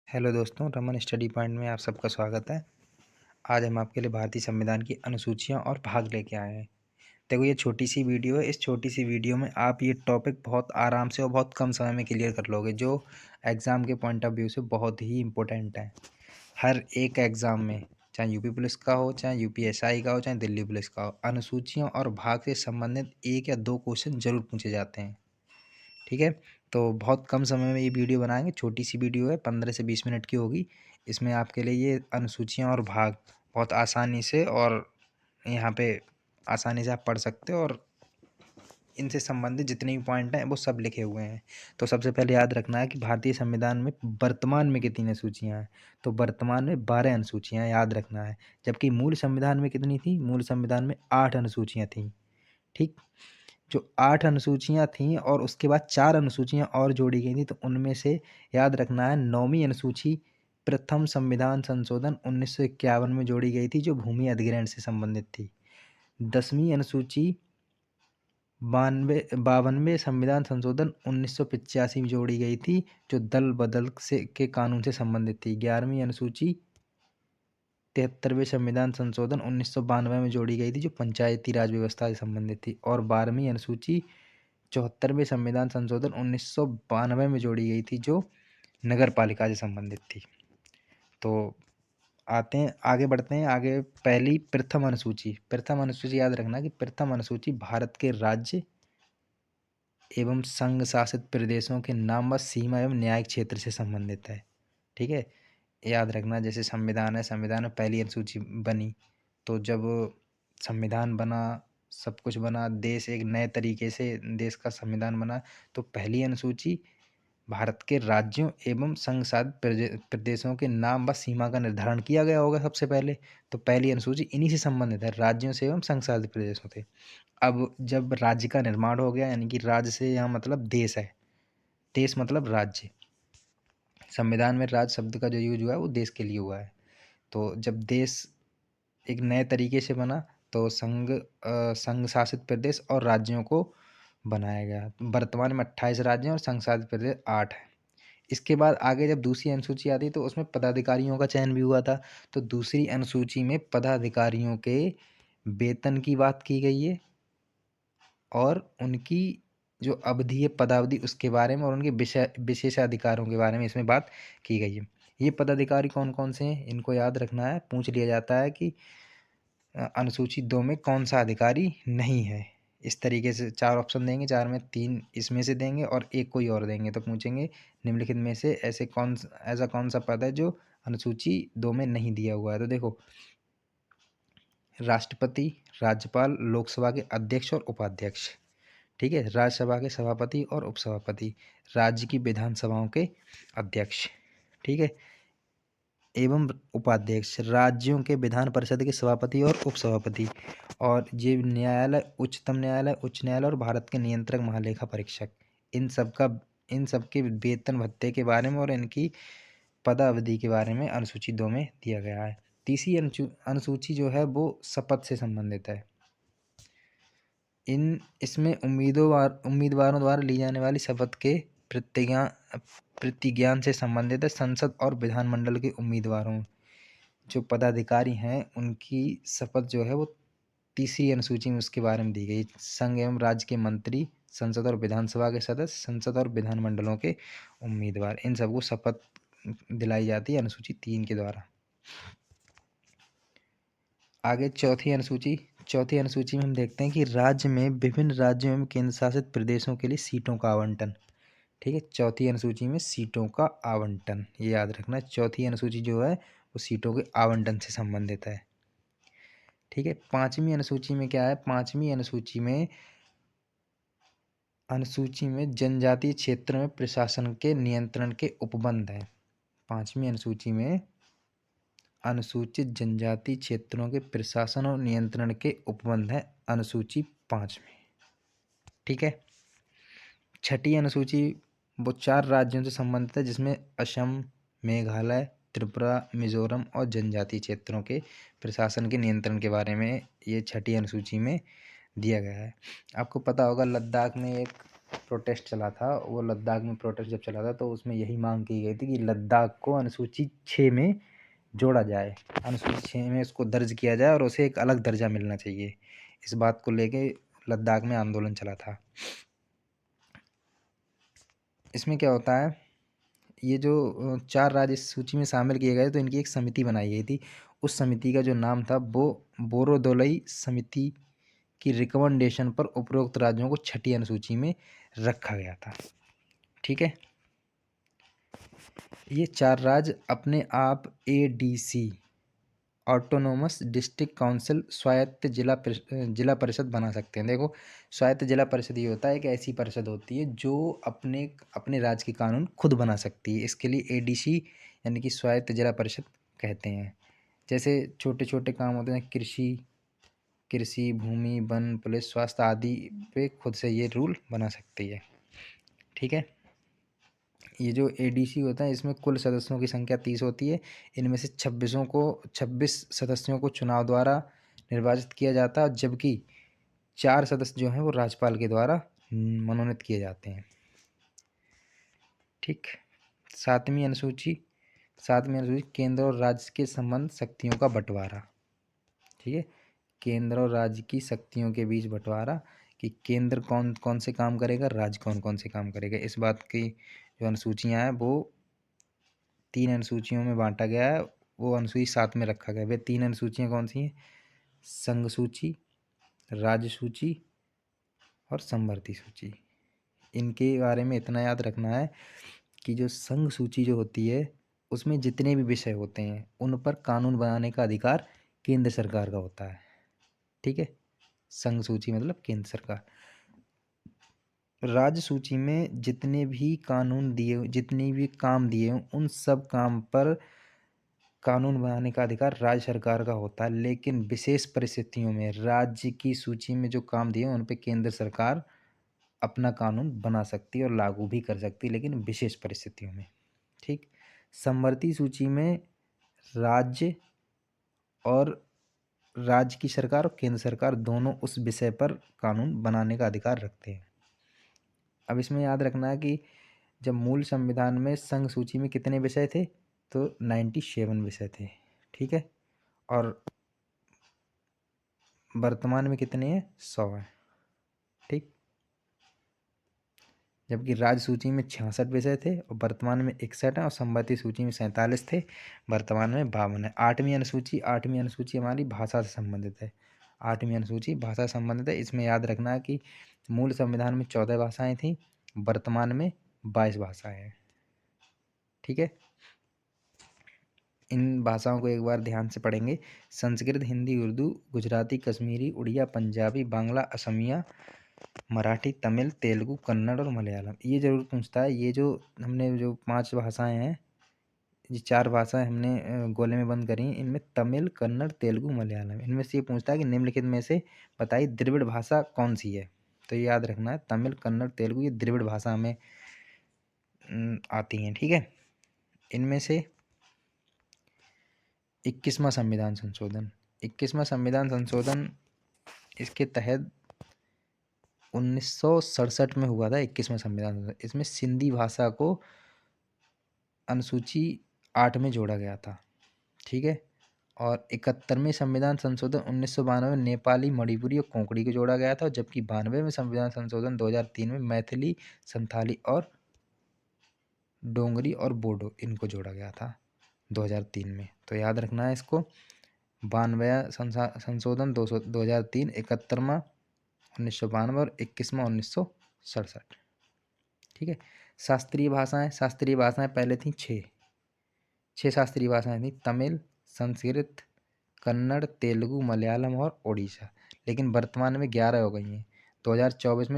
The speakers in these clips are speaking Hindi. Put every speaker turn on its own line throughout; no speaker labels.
हेलो दोस्तों, रमन स्टडी पॉइंट में आप सबका स्वागत है। आज हम आपके लिए भारतीय संविधान की अनुसूचियां और भाग लेके आए हैं। देखो, ये छोटी सी वीडियो है। इस छोटी सी वीडियो में आप ये टॉपिक बहुत आराम से और बहुत कम समय में क्लियर कर लोगे, जो एग्ज़ाम के पॉइंट ऑफ व्यू से बहुत ही इम्पोर्टेंट है। हर एक एग्ज़ाम में, चाहे यूपी पुलिस का हो, चाहे यूपीएसआई का हो, चाहे दिल्ली पुलिस का हो, अनुसूचियाँ और भाग से संबंधित 1 या 2 क्वेश्चन ज़रूर पूछे जाते हैं। ठीक है। तो बहुत कम समय में ये वीडियो बनाएंगे। छोटी सी वीडियो है, 15 से 20 मिनट की होगी। इसमें आपके लिए ये अनुसूचियाँ और भाग बहुत आसानी से और यहाँ पे आसानी से आप पढ़ सकते हो, और इनसे संबंधित जितने भी पॉइंट हैं वो सब लिखे हुए हैं। तो सबसे पहले याद रखना है कि भारतीय संविधान में वर्तमान में कितनी अनुसूचियाँ हैं। तो वर्तमान में 12 अनुसूचियाँ याद रखना है, जबकि मूल संविधान में कितनी थी? मूल संविधान में 8 अनुसूचियाँ थीं। ठीक। जो 8 अनुसूचियाँ थीं और उसके बाद 4 अनुसूचियाँ और जोड़ी गई थी, तो उनमें से याद रखना है 9वीं अनुसूची प्रथम संविधान संशोधन 1951 में जोड़ी गई थी, जो भूमि अधिग्रहण से संबंधित थी। 10वीं अनुसूची 52वें संविधान संशोधन 1985 में जोड़ी गई थी, जो दल बदल से के कानून से संबंधित थी। 11वीं अनुसूची 73वें संविधान संशोधन 1992 में जोड़ी गई थी, जो पंचायती राज व्यवस्था से संबंधित थी। और 12वीं अनुसूची 74वें संविधान संशोधन 1992 में जोड़ी गई थी, जो नगर पालिका से संबंधित थी। तो आते हैं, आगे बढ़ते हैं। आगे पहली प्रथम अनुसूची याद रखना कि प्रथम अनुसूची भारत के राज्य एवं संघ शासित प्रदेशों के नाम व सीमा एवं न्यायिक क्षेत्र से संबंधित है। ठीक है। याद रखना, जैसे संविधान है, संविधान में पहली अनुसूची बनी, तो जब संविधान बना, सब कुछ बना, देश एक नए तरीके से देश का संविधान बना, तो पहली अनुसूची भारत के राज्यों एवं संघ शासित प्रदेशों के नाम व सीमा का निर्धारण किया गया होगा सबसे पहले। तो पहली अनुसूची इन्हीं से संबंधित है, राज्यों से एवं संघ शासित प्रदेशों से। अब जब राज्य का निर्माण हो गया, यानी कि राज्य से यहाँ मतलब देश है, देश मतलब राज्य। संविधान में राज्य शब्द का जो यूज हुआ है वो देश के लिए हुआ है। तो जब देश एक नए तरीके से बना, तो संघ शासित प्रदेश और राज्यों को बनाया गया। वर्तमान में 28 राज्य हैं और संघ शासित प्रदेश 8 है। इसके बाद आगे जब दूसरी अनुसूची आती, तो उसमें पदाधिकारियों का चयन भी हुआ था। तो दूसरी अनुसूची में पदाधिकारियों के वेतन की बात की गई है, और उनकी जो अवधि है, पदावधि, उसके बारे में, और उनके विशेषाधिकारों के बारे में इसमें बात की गई है। ये पदाधिकारी कौन कौन से हैं, इनको याद रखना है। पूछ लिया जाता है कि अनुसूची 2 में कौन सा अधिकारी नहीं है। इस तरीके से 4 ऑप्शन देंगे, 4 में 3 इसमें से देंगे और 1 कोई और देंगे। तो पूछेंगे निम्नलिखित में से ऐसा कौन सा पद है जो अनुसूची 2 में नहीं दिया हुआ है। तो देखो, राष्ट्रपति, राज्यपाल, लोकसभा के अध्यक्ष और उपाध्यक्ष। ठीक है। राज्यसभा के सभापति और उपसभापति, राज्य की विधानसभाओं के अध्यक्ष। ठीक है। एवं उपाध्यक्ष, राज्यों के विधान परिषद के सभापति और उपसभापति, और ये न्यायालय, उच्च न्यायालय और भारत के नियंत्रक महालेखा परीक्षक। इन सब के वेतन भत्ते के बारे में और इनकी पदावधि के बारे में अनुसूची 2 में दिया गया है। तीसरी अनुसूची जो है वो शपथ से संबंधित है। इसमें उम्मीदवारों द्वारा ली जाने वाली शपथ के प्रतिज्ञान से संबंधित है। संसद और विधानमंडल के उम्मीदवारों, जो पदाधिकारी हैं, उनकी शपथ जो है वो तीसरी अनुसूची में उसके बारे में दी गई। संघ एवं राज्य के मंत्री, संसद और विधानसभा के सदस्य, संसद और विधानमंडलों के उम्मीदवार, इन सबको शपथ दिलाई जाती है अनुसूची 3 के द्वारा। आगे चौथी अनुसूची में हम देखते हैं कि राज्य में विभिन्न राज्यों एवं केंद्र शासित प्रदेशों के लिए सीटों का आवंटन। ठीक है। चौथी अनुसूची में सीटों का आवंटन, ये याद रखना। चौथी अनुसूची जो है वो सीटों के आवंटन से संबंधित है। ठीक है। पांचवी अनुसूची में क्या है? पांचवी अनुसूची में जनजातीय क्षेत्र में प्रशासन के नियंत्रण के उपबंध है। पांचवी अनुसूची में अनुसूचित जनजाति क्षेत्रों के प्रशासन और नियंत्रण के उपबंध है, अनुसूची 5 में। ठीक है। छठी अनुसूची वो 4 राज्यों से संबंधित है, जिसमें असम, मेघालय, त्रिपुरा, मिजोरम और जनजातीय क्षेत्रों के प्रशासन के नियंत्रण के बारे में ये छठी अनुसूची में दिया गया है। आपको पता होगा लद्दाख में एक प्रोटेस्ट चला था, वो लद्दाख में प्रोटेस्ट जब चला था तो उसमें यही मांग की गई थी कि लद्दाख को अनुसूची 6 में जोड़ा जाए, अनुसूची 6 में उसको दर्ज किया जाए और उसे एक अलग दर्जा मिलना चाहिए। इस बात को लेके लद्दाख में आंदोलन चला था। इसमें क्या होता है, ये जो 4 राज्य इस सूची में शामिल किए गए तो इनकी एक समिति बनाई गई थी। उस समिति का जो नाम था वो बोरोदोलई समिति की रिकमेंडेशन पर उपरोक्त राज्यों को छठी अनुसूची में रखा गया था। ठीक है, ये 4 राज्य अपने आप एडीसी ऑटोनोमस डिस्ट्रिक्ट काउंसिल स्वायत्त जिला परिषद बना सकते हैं। देखो, स्वायत्त जिला परिषद ये होता है कि ऐसी परिषद होती है जो अपने अपने राज्य के कानून खुद बना सकती है। इसके लिए एडीसी यानी कि स्वायत्त जिला परिषद कहते हैं। जैसे छोटे छोटे काम होते हैं, कृषि, भूमि, वन, पुलिस, स्वास्थ्य आदि पे खुद से ये रूल बना सकती है। ठीक है, ये जो एडीसी होता है इसमें कुल सदस्यों की संख्या 30 होती है। इनमें से 26 सदस्यों को चुनाव द्वारा निर्वाचित किया जाता है, जबकि 4 सदस्य जो हैं वो राज्यपाल के द्वारा मनोनीत किए जाते हैं। ठीक, सातवीं अनुसूची केंद्र और राज्य के संबंध, शक्तियों का बंटवारा। ठीक है, केंद्र और राज्य की शक्तियों के बीच बंटवारा कि केंद्र कौन कौन से काम करेगा, राज्य कौन कौन से काम करेगा। इस बात की जो अनुसूचियाँ हैं वो 3 अनुसूचियों में बांटा गया है। वो अनुसूची 7 में रखा गया है। वे 3 अनुसूचियाँ कौन सी हैं? संघ सूची, राज्य सूची और समवर्ती सूची। इनके बारे में इतना याद रखना है कि जो संघ सूची जो होती है उसमें जितने भी विषय होते हैं उन पर कानून बनाने का अधिकार केंद्र सरकार का होता है। ठीक है, संघ सूची मतलब केंद्र सरकार। राज्य सूची में जितने भी कानून दिए, जितने भी काम दिए हों उन सब काम पर कानून बनाने का अधिकार राज्य सरकार का होता है, लेकिन विशेष परिस्थितियों में राज्य की सूची में जो काम दिए उन पे केंद्र सरकार अपना कानून बना सकती है और लागू भी कर सकती है, लेकिन विशेष परिस्थितियों में। ठीक, समवर्ती सूची में राज्य और राज्य की सरकार और केंद्र सरकार दोनों उस विषय पर कानून बनाने का अधिकार रखते हैं। अब इसमें याद रखना है कि जब मूल संविधान में संघ सूची में कितने विषय थे, तो 97 विषय थे। ठीक है, और वर्तमान में कितने हैं? 100 हैं। ठीक, जबकि राज्य सूची में 66 विषय थे और वर्तमान में 61 हैं, और संबंधित सूची में 47 थे, वर्तमान में 52 है। आठवीं अनुसूची हमारी भाषा से संबंधित है। आठवीं अनुसूची भाषा से संबंधित है। इसमें याद रखना है कि मूल संविधान में 14 भाषाएं थीं, वर्तमान में 22 भाषाएं हैं। ठीक है, इन भाषाओं को एक बार ध्यान से पढ़ेंगे। संस्कृत, हिंदी, उर्दू, गुजराती, कश्मीरी, उड़िया, पंजाबी, बांग्ला, असमिया, मराठी, तमिल, तेलुगु, कन्नड़ और मलयालम। ये जरूर पूछता है, ये जो हमने जो 5 भाषाएं हैं, ये 4 भाषाएं हमने गोले में बंद करी हैं, इनमें तमिल, कन्नड़, तेलुगु, मलयालम, इनमें से ये पूछता है कि निम्नलिखित में से बताइए द्रविड़ भाषा कौन सी है। तो ये याद रखना है, तमिल, कन्नड़, तेलुगु ये द्रविड़ भाषा में आती हैं। ठीक है, इनमें से 21वां संविधान संशोधन, 21वां संविधान संशोधन इसके तहत 1967 में हुआ था 21वां संविधान संशोधन। इसमें सिंधी भाषा को अनुसूची 8 में जोड़ा गया था। ठीक है, और 71वें संविधान संशोधन 1992 में नेपाली, मणिपुरी और कोंकणी को जोड़ा गया था, जबकि 92वें संविधान संशोधन 2003 में मैथिली, संथाली और डोंगरी और बोडो इनको जोड़ा गया था 2003 में। तो याद रखना है इसको। 92वां संशोधन 2003, 71वां 1992 और 21वां 1967। ठीक है, शास्त्रीय भाषाएं पहले थी 6 शास्त्रीय भाषाएं थी, तमिल, संस्कृत, कन्नड़, तेलुगु, मलयालम और ओडिशा, लेकिन वर्तमान में 11 हो गई हैं। 2024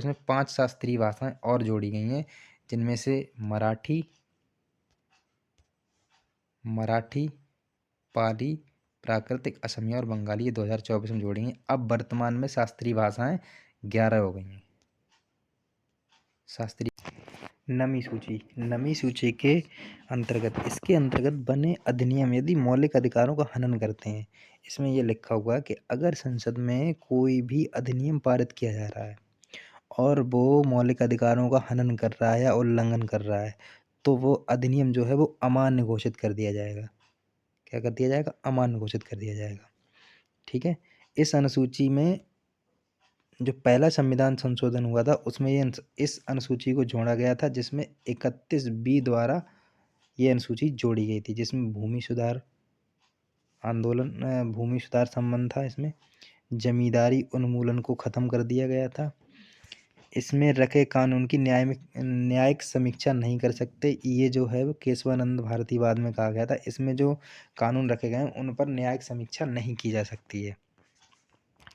में 5 शास्त्रीय भाषाएं और जोड़ी गई हैं, जिनमें से मराठी, पाली, प्राकृतिक, असमिया और बंगाली ये 2024 में जोड़ी हैं। अब वर्तमान में शास्त्रीय भाषाएं 11 हो गई हैं। शास्त्रीय नमी सूची के अंतर्गत, इसके अंतर्गत बने अधिनियम यदि मौलिक अधिकारों का हनन करते हैं, इसमें यह लिखा हुआ है कि अगर संसद में कोई भी अधिनियम पारित किया जा रहा है और वो मौलिक अधिकारों का हनन कर रहा है या उल्लंघन कर रहा है, तो वो अधिनियम जो है वो अमान्य घोषित कर दिया जाएगा। क्या कर दिया जाएगा? अमान्य घोषित कर दिया जाएगा। ठीक है? इस अनुसूची में जो पहला संविधान संशोधन हुआ था उसमें इस अनुसूची को जोड़ा गया था, जिसमें 31 बी द्वारा ये अनुसूची जोड़ी गई थी, जिसमें भूमि सुधार आंदोलन भूमि सुधार संबंध था। इसमें जमींदारी उन्मूलन को ख़त्म कर दिया गया था। इसमें रखे कानून की न्यायिक समीक्षा नहीं कर सकते, ये जो है वो केशवानंद भारतीवाद में कहा गया था। इसमें जो कानून रखे गए हैं उन पर न्यायिक समीक्षा नहीं की जा सकती है।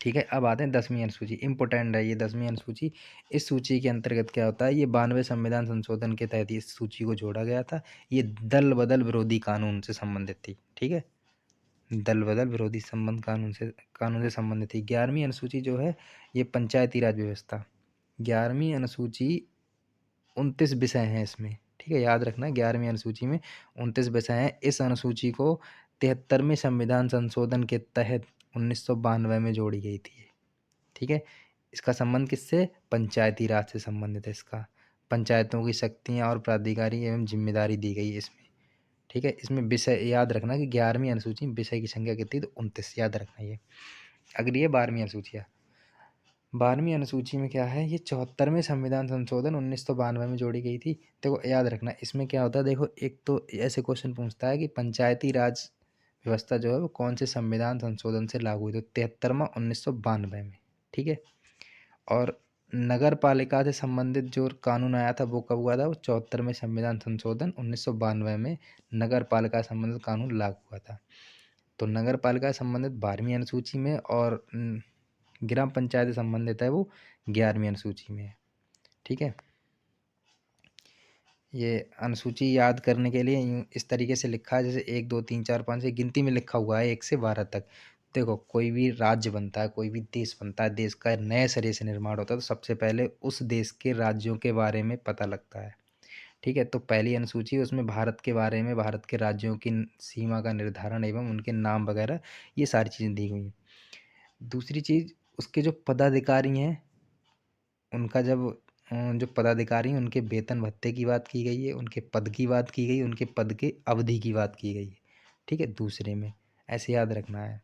ठीक है, अब आते हैं 10वीं अनुसूची। इम्पोर्टेंट है ये 10वीं अनुसूची। इस सूची के अंतर्गत क्या होता है, ये 92 संविधान संशोधन के तहत इस सूची को जोड़ा गया था। ये दल बदल विरोधी कानून से संबंधित थी। ठीक है, दल बदल विरोधी संबंध कानून से संबंधित थी। 11वीं अनुसूची जो है ये पंचायती राज व्यवस्था। 11वीं अनुसूची 29 विषय हैं इसमें। ठीक है, याद रखना 11वीं अनुसूची में 29 विषय हैं। इस अनुसूची को 73वें संविधान संशोधन के तहत 1992 में जोड़ी गई थी। ठीक है, इसका संबंध किससे? पंचायती राज से संबंधित है। इसका पंचायतों की शक्तियाँ और प्राधिकारी एवं जिम्मेदारी दी गई है इसमें। ठीक है, इसमें विषय याद रखना कि 11वीं अनुसूची में विषय की संख्या कितनी? तो 29, याद रखना ये। अगली है 12वीं अनुसूची। 12वीं अनुसूची में क्या है, ये 74वें संविधान संशोधन 1992 में जोड़ी गई थी। देखो याद रखना इसमें क्या होता है, देखो एक तो ऐसे क्वेश्चन पूछता है कि पंचायती राज व्यवस्था जो है वो कौन से संविधान संशोधन से लागू हुई? तो 73वां 1992 में। ठीक है, और नगर पालिका से संबंधित जो कानून आया था वो कब हुआ था? वो 74वें संविधान संशोधन 1992 में नगर पालिका से संबंधित कानून लागू हुआ था। तो नगर पालिका से संबंधित 12वीं अनुसूची में और ग्राम पंचायत से संबंधित है वो 11वीं अनुसूची में है। ठीक है, ये अनुसूची याद करने के लिए यूँ इस तरीके से लिखा है, जैसे 1 2 3 4 5 से गिनती में लिखा हुआ है 1 से 12 तक। देखो कोई भी राज्य बनता है, कोई भी देश बनता है, देश का नए सिरे से निर्माण होता है, तो सबसे पहले उस देश के राज्यों के बारे में पता लगता है। ठीक है, तो पहली अनुसूची उसमें भारत के बारे में, भारत के राज्यों की सीमा का निर्धारण एवं उनके नाम वगैरह ये सारी चीज़ें दी गई हैं। दूसरी चीज़, उसके जो पदाधिकारी हैं उनका जब जो पदाधिकारी हैं उनके वेतन भत्ते की बात की गई है, उनके पद की बात की गई, उनके पद के अवधि की बात की गई है। ठीक है, दूसरे में ऐसे याद रखना है।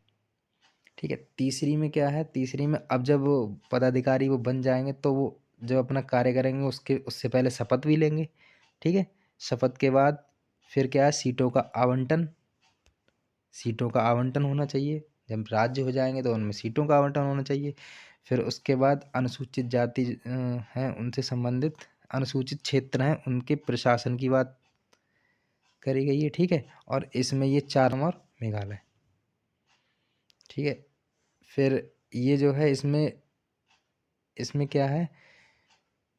ठीक है, तीसरी में क्या है, तीसरी में अब जब वो पदाधिकारी वो बन जाएंगे तो वो जब अपना कार्य करेंगे उससे पहले शपथ भी लेंगे। ठीक है, शपथ के बाद फिर क्या है, सीटों का आवंटन होना चाहिए। जब राज्य हो जाएंगे तो उनमें सीटों का आवंटन होना चाहिए। फिर उसके बाद अनुसूचित जाति हैं उनसे संबंधित, अनुसूचित क्षेत्र हैं उनके प्रशासन की बात करी गई है। ठीक है, और इसमें ये 4 और मेघालय। ठीक है, फिर ये जो है इसमें इसमें क्या है,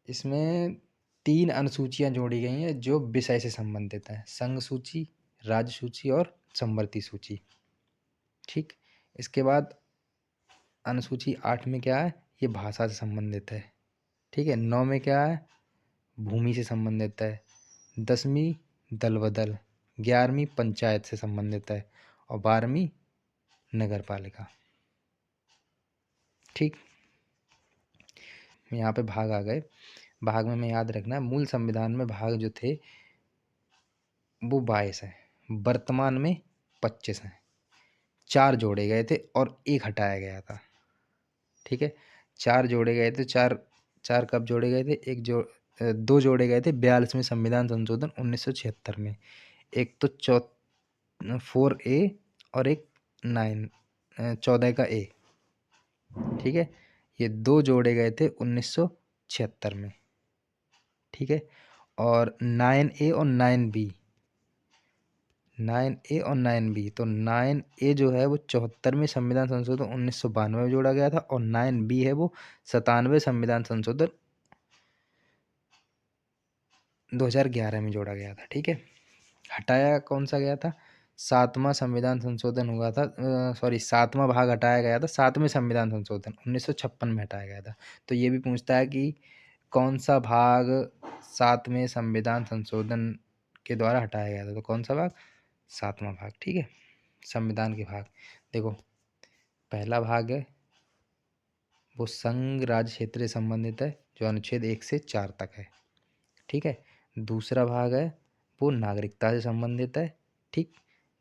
इसमें 3 अनुसूचियां जोड़ी गई हैं जो विषय से संबंधित हैं, संघ सूची, राज्य सूची और समवर्ती सूची। ठीक, इसके बाद अनुसूची 8 में क्या है, ये भाषा से संबंधित है। ठीक है, 9 में क्या है, भूमि से संबंधित है। 10वीं दल बदल, 11वीं पंचायत से संबंधित है और 12वीं नगर पालिका। ठीक, यहाँ पे भाग आ गए। भाग में याद रखना है, मूल संविधान में भाग जो थे वो 22 हैं, वर्तमान में 25 हैं। 4 जोड़े गए थे और 1 हटाया गया था। ठीक है, 4 जोड़े गए थे। चार चार कब जोड़े गए थे? 2 जोड़े गए थे 42वें संविधान संशोधन 1976 में। एक तो 4A और एक 14 का A। ठीक है, ये 2 जोड़े गए थे 1976 में। ठीक है, और 9A और 9B, 9A और 9B, तो 9A जो है वो 74वें संविधान संशोधन 1992 में जोड़ा गया था और 9B है वो 97वें संविधान संशोधन 2011 में जोड़ा गया था। ठीक है, हटाया कौन सा गया था? 7वां संविधान संशोधन हुआ था, सॉरी 7वां भाग हटाया गया था, 7वें संविधान संशोधन 1956 में हटाया गया था। तो ये भी पूछता है कि कौन सा भाग 7वें संविधान संशोधन के द्वारा हटाया गया था? तो कौन सा भाग? 7वां भाग। ठीक है, संविधान के भाग देखो, पहला भाग है वो संघ राज्य क्षेत्र से संबंधित है, जो अनुच्छेद 1 से 4 तक है। ठीक है। दूसरा भाग है वो नागरिकता से संबंधित है। ठीक,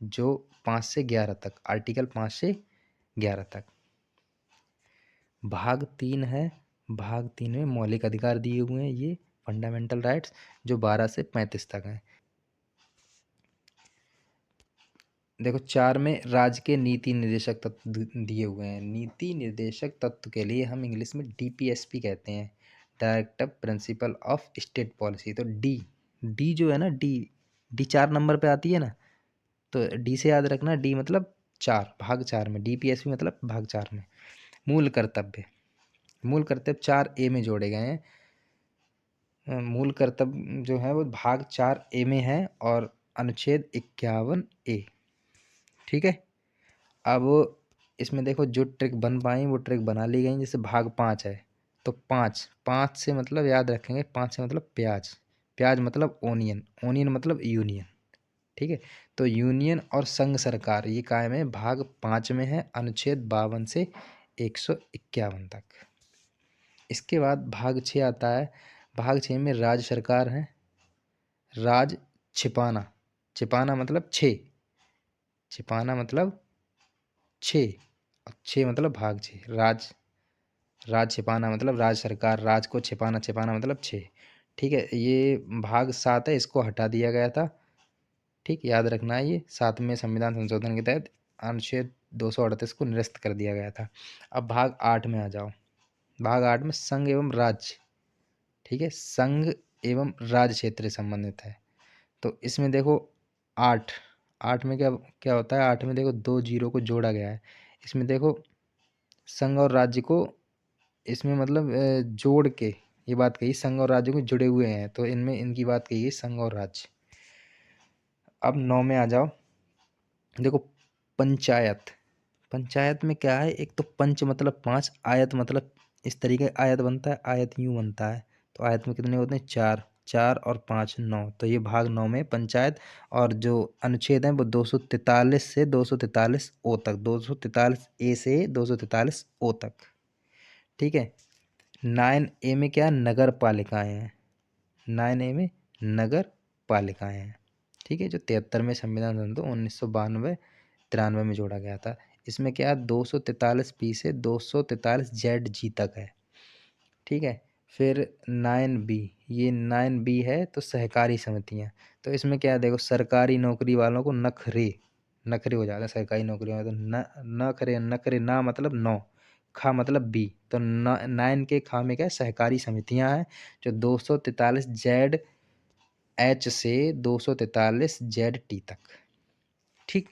जो 5 से 11 तक, आर्टिकल 5 से 11 तक। भाग 3 है, भाग 3 में मौलिक अधिकार दिए हुए हैं, ये फंडामेंटल राइट्स, जो 12 से 35 तक हैं। देखो 4 में राज्य के नीति निर्देशक तत्व दिए हुए हैं। नीति निर्देशक तत्व के लिए हम इंग्लिश में DPSP कहते हैं, directive principle of state policy. तो डी जो है ना, डी 4 नंबर पे आती है ना, तो डी से याद रखना, डी मतलब 4, भाग 4 में, DPSP मतलब भाग 4 में। मूल कर्तव्य, मूल कर्तव्य 4A में जोड़े गए हैं। मूल कर्तव्य जो है वो भाग 4A में है और अनुच्छेद 51A। ठीक है। अब इसमें देखो जो ट्रिक बन पाई वो ट्रिक बना ली गई। जैसे भाग 5 है, तो 5 से मतलब याद रखेंगे, 5 से मतलब प्याज, प्याज मतलब ओनियन, ओनियन मतलब यूनियन। ठीक है। तो यूनियन और संघ सरकार ये कायम है, भाग 5 में है, अनुच्छेद 52 से 151 तक। इसके बाद भाग 6 आता है। भाग 6 में राज्य सरकार है। राज छिपाना, छिपाना मतलब 6, छिपाना मतलब 6, और 6 मतलब भाग 6। राज छिपाना मतलब राज्य सरकार, राज को छिपाना, छिपाना मतलब 6। ठीक है। ये भाग 7 है, इसको हटा दिया गया था। ठीक, याद रखना है, ये 7वें संविधान संशोधन के तहत अनुच्छेद 238 को निरस्त कर दिया गया था। अब भाग 8 में आ जाओ। भाग 8 में संघ एवं राज्य। ठीक है, संघ एवं राज्य क्षेत्र से संबंधित है। तो इसमें देखो 8, 8 में क्या क्या होता है, 8 में देखो 2 जीरो को जोड़ा गया है। इसमें देखो संघ और राज्य को इसमें मतलब जोड़ के ये बात कही, संघ और राज्य को जुड़े हुए हैं, तो इनमें इनकी बात कही है, संघ और राज्य। अब 9 में आ जाओ। देखो पंचायत, पंचायत में क्या है, एक तो पंच मतलब 5, आयत मतलब इस तरीके आयत बनता है, आयत यूं बनता है। तो आयत में कितने होते हैं, 4, 4 और 5 9। तो ये भाग 9 में पंचायत, और जो अनुच्छेद हैं वो 243 से 243 ओ तक, 243A से 243 ओ तक। ठीक है। 9A में क्या, नगर पालिकाएँ हैं, 9A में नगर पालिकाएँ हैं। ठीक है, जो 73वें संविधान संशोधन 1992-93 में जोड़ा गया था। इसमें क्या 243B से 243ZG तक है। ठीक है। फिर 9B, ये 9B है तो सहकारी समितियाँ। तो इसमें क्या है, देखो सरकारी नौकरी वालों को नखरे, नखरे हो जाते हैं सरकारी नौकरी में, तो नखरे, नखरे ना मतलब 9, खा मतलब बी, तो 9 के खा में क्या है, सहकारी समितियाँ हैं, जो 243ZH से 243ZT तक। ठीक।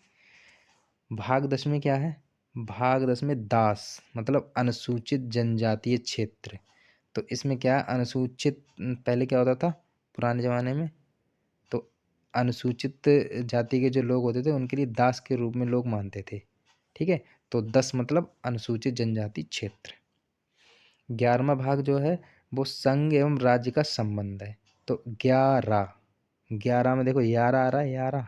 भाग 10 में क्या है, भाग 10 में दास मतलब अनुसूचित जनजातीय क्षेत्र। तो इसमें क्या अनुसूचित, पहले क्या होता था पुराने ज़माने में, तो अनुसूचित जाति के जो लोग होते थे उनके लिए दास के रूप में लोग मानते थे। ठीक है। तो 10 मतलब अनुसूचित जनजाति क्षेत्र। 11वां भाग जो है वो संघ एवं राज्य का संबंध है। तो 11, 11 में देखो 11 आ रहा है, 11,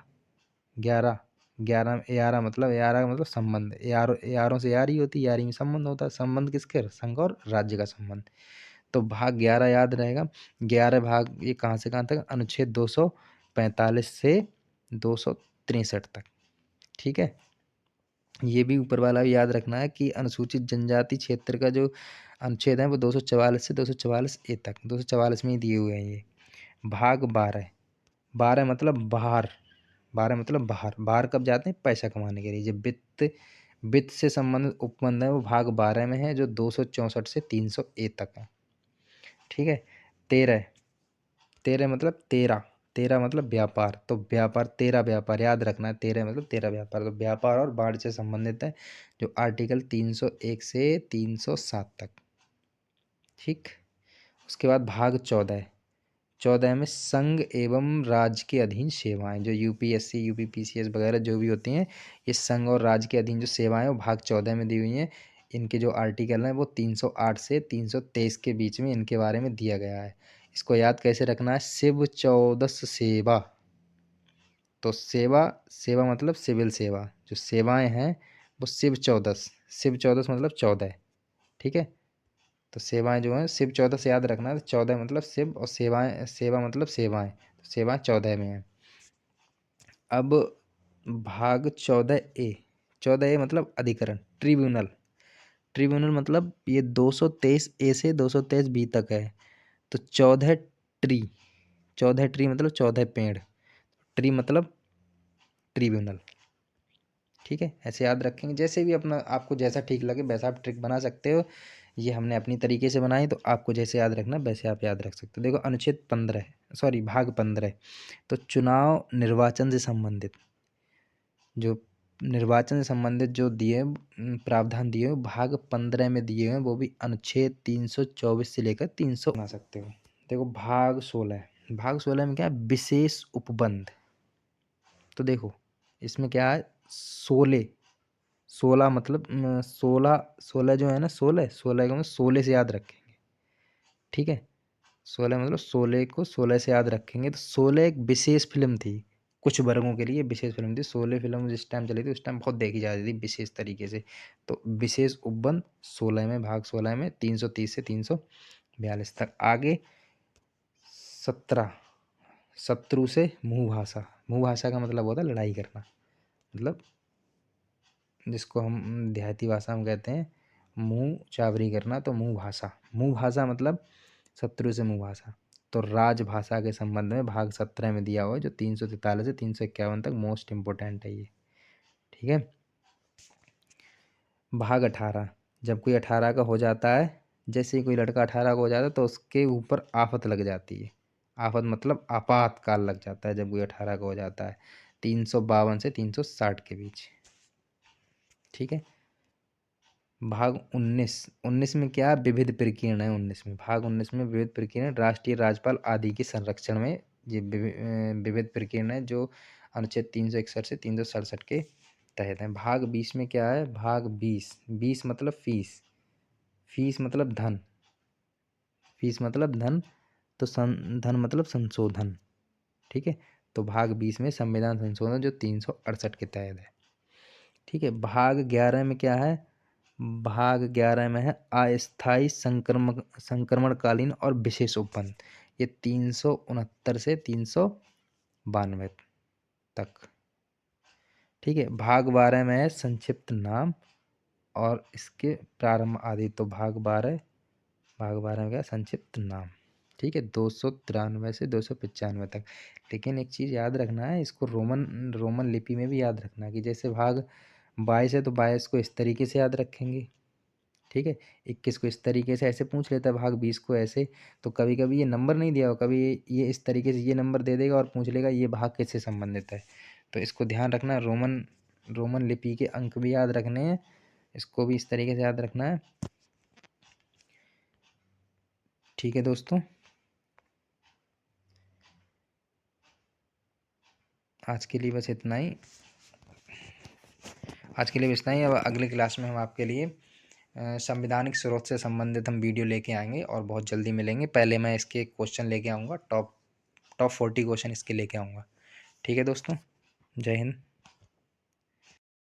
11, 11, 11 मतलब 11 का मतलब संबंध, यारों से यारी होती है, यारी में संबंध होता है। संबंध किसके, संघ और राज्य का संबंध। तो भाग 11 याद रहेगा। 11 भाग ये कहाँ से कहाँ तक, अनुच्छेद 245 से 263 तक। ठीक है। ये भी ऊपर वाला भी याद रखना है कि अनुसूचित जनजाति क्षेत्र का जो अनुच्छेद है वो 244 से 244A तक, 244 में ही दिए हुए हैं ये। भाग 12, 12 मतलब बाहर, 12 मतलब बाहर, बाहर कब जाते हैं, पैसा कमाने के लिए। जो वित्त से संबंधित उपबंध है वो भाग 12 में है, जो 264 से 300A तक है। ठीक है। 13, 13 मतलब 13, 13 मतलब व्यापार, तो व्यापार 13 व्यापार याद रखना है, 13 मतलब 13 व्यापार, तो व्यापार और वाणिज्य से संबंधित है, जो आर्टिकल 301 से 307 तक। ठीक। उसके बाद भाग 14, 14 में संघ एवं राज्य के अधीन सेवाएं, जो UPSC UPPCS वगैरह जो भी होती हैं, ये संघ और राज्य के अधीन जो सेवाएं वो भाग 14 में दी हुई हैं। इनके जो आर्टिकल हैं वो 308 से 323 के बीच में इनके बारे में दिया गया है। इसको याद कैसे रखना है, शिव चौदस सेवा। तो सेवा, सेवा मतलब सिविल सेवा, जो सेवाएं हैं वो शिव चौदस, शिव चौदस मतलब 14। ठीक है। तो सेवाएं जो हैं शिव 14 से याद रखना है, तो 14 मतलब शिव और सेवाएं, सेवा मतलब सेवाएं, तो सेवाएं 14 में है। अब भाग 14A, 14A मतलब अधिकरण, ट्रिब्यूनल। ट्रिब्यूनल मतलब ये 223A से 223B तक है। तो 14 ट्री, 14 ट्री मतलब 14 पेड़, ट्री मतलब ट्रिब्यूनल। ठीक है, ऐसे याद रखेंगे, जैसे भी अपना आपको जैसा ठीक लगे वैसा आप ट्रिक बना सकते हो। ये हमने अपनी तरीके से बनाई, तो आपको जैसे याद रखना वैसे आप याद रख सकते हो। देखो अनुच्छेद 15, सॉरी भाग 15, तो चुनाव निर्वाचन से संबंधित, जो निर्वाचन से संबंधित जो दिए प्रावधान दिए हुए भाग 15 में दिए हुए हैं, वो भी अनुच्छेद 324 से लेकर 300 बना सकते हो। देखो भाग 16, भाग 16 में क्या है, विशेष उपबंध। तो देखो इसमें क्या है, 16, 16 मतलब 16, 16 जो है ना, 16, 16 को हम 16 से याद रखेंगे। ठीक है, 16 मतलब 16 को 16 से याद रखेंगे। तो 16 एक विशेष फिल्म थी, कुछ वर्गों के लिए विशेष फिल्म थी। 16 फिल्म जिस टाइम चली थी उस टाइम बहुत देखी जाती थी विशेष तरीके से। तो विशेष उपबंध 16 में, भाग 16 में 330 से 342 तक। आगे 17, शत्रु से मुँह भाषा। मुँह भाषा का मतलब होता है लड़ाई करना, मतलब जिसको हम देहाती भाषा में कहते हैं मुँह चावरी करना। तो मुँह भाषा, मुँह भाषा मतलब शत्रु से मुँह भाषा। तो राजभाषा के संबंध में भाग 17 में दिया हुआ है, जो 343 से 351 तक मोस्ट इम्पोर्टेंट है ये। ठीक है, भाग 18, जब कोई 18 का हो जाता है, जैसे ही कोई लड़का 18 का हो जाता है तो उसके ऊपर आफत लग जाती है। आफत मतलब आपातकाल लग जाता है जब कोई 18 का हो जाता है, 352 से 360 के बीच। ठीक है, भाग 19, 19 में क्या विविध प्रकीर्ण है। 19 में, भाग 19 में विविध प्रकीर्ण राष्ट्रीय राज्यपाल आदि के संरक्षण में ये विविध प्रकीर्ण है, जो अनुच्छेद 361 से 367 के तहत है। भाग 20 में क्या है, भाग 20, 20 मतलब फीस, फीस मतलब धन, फीस मतलब धन, तो धन मतलब संशोधन। ठीक है, तो भाग 20 में संविधान संशोधन जो 368 के तहत है। ठीक है, भाग 11 में क्या है, भाग 11 में है अस्थायी संक्रमणकालीन और विशेष उपबंध, ये 369 से 392 तक। ठीक है, भाग 12 में है संक्षिप्त नाम और इसके प्रारंभ आदि। तो भाग 12, भाग 12 में क्या है, संक्षिप्त नाम। ठीक है, 293 से 295 तक। लेकिन एक चीज़ याद रखना है, इसको रोमन रोमन लिपि में भी याद रखना कि जैसे भाग 22 है तो 22 को इस तरीके से याद रखेंगे। ठीक है, 21 को इस तरीके से ऐसे पूछ लेता है, भाग 20 को ऐसे। तो कभी कभी ये नंबर नहीं दिया हो, कभी ये इस तरीके से ये नंबर दे देगा और पूछ लेगा ये भाग किससे संबंधित है। तो इसको ध्यान रखना, रोमन रोमन लिपि के अंक भी याद रखने हैं, इसको भी इस तरीके से याद रखना है। ठीक है दोस्तों, आज के लिए बस इतना ही, आज के लिए बस इतना ही। अब अगले क्लास में हम आपके लिए संवैधानिक स्रोत से संबंधित हम वीडियो लेके आएंगे और बहुत जल्दी मिलेंगे। पहले मैं इसके क्वेश्चन लेके आऊँगा, टॉप टॉप 40 क्वेश्चन इसके लेके आऊँगा। ठीक है दोस्तों, जय हिंद।